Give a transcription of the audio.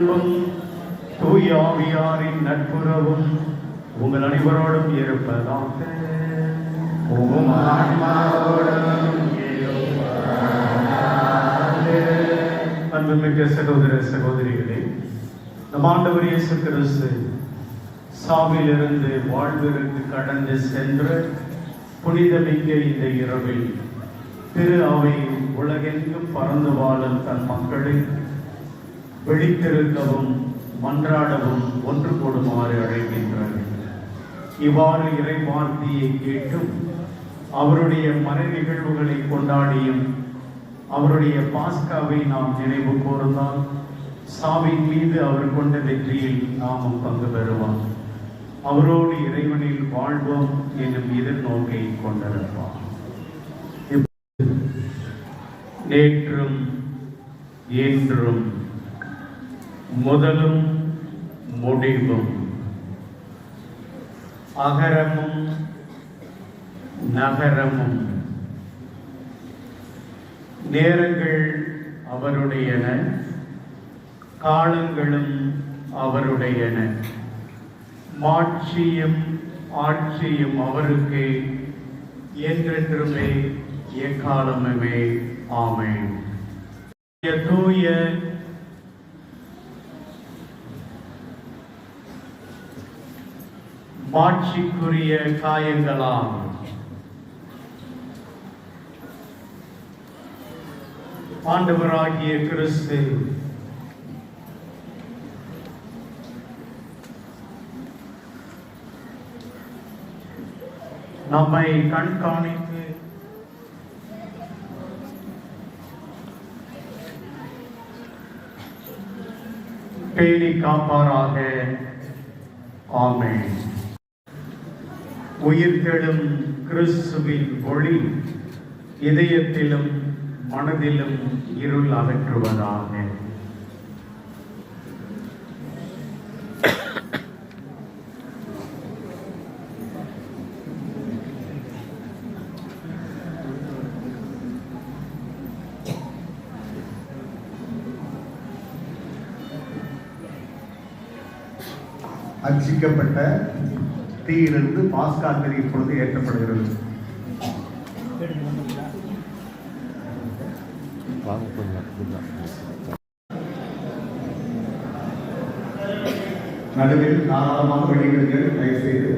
தூய ஆவியாரின் நட்புறவும் உங்கள் அனைவரோடும் இருப்பதாக. அன்புமிக்க சகோதர சகோதரிகளே, நம் ஆண்டவர் இயேசு கிறிஸ்து சாவிலிருந்து வாழ்விற்கு கடந்து சென்ற புனிதமிக்க இந்த இரவில் திரு அவை உலகெங்கும் பறந்து வாழும் தன் மக்களை விழித்திருக்கவும் மன்றாடவும் ஒன்று கூடுமாறு அழைக்கின்றார். இவ்வாறு இறை வார்த்தையை கேட்டும் அவருடைய மறை நிகழ்வுகளை கொண்டாடியும் அவருடைய பாஸ்காவை நாம் நினைவு கூர்ந்தால் சாவின் மீது அவர் கொண்ட வெற்றியில் நாமும் பங்கு பெறுவோம். அவரோடு இறைவனில் வாழ்வோம் என்னும் எதிர்நோக்கை கொண்டிருப்பார். நேற்றும் என்றும் முதலும் முடிவும் அகரமும் நகரமும் நேரங்கள் அவருடையன, காலங்களும் அவருடையன, மாட்சியும் ஆட்சியும் அவருக்கு என்றென்றுமே எக்காலமுமே ஆமென். தூய மாட்சிக்குரிய காயங்களால் ஆண்டவராகிய கிறிஸ்து நம்மை கண்காணித்து பேணி காப்பாராக. ஆமென். உயிர்த்தெழும் கிறிஸ்துவின் ஒளி இதயத்திலும் மனதிலும் இருள் அகற்றுவதாக. அர்ச்சிக்கப்பட்ட தீயிலிருந்து பாஸ்கா திரி இப்பொழுது ஏற்றப்படுகிறது. நடுவில் தாராளமாக வெளியிடுங்கள். தயவு செய்து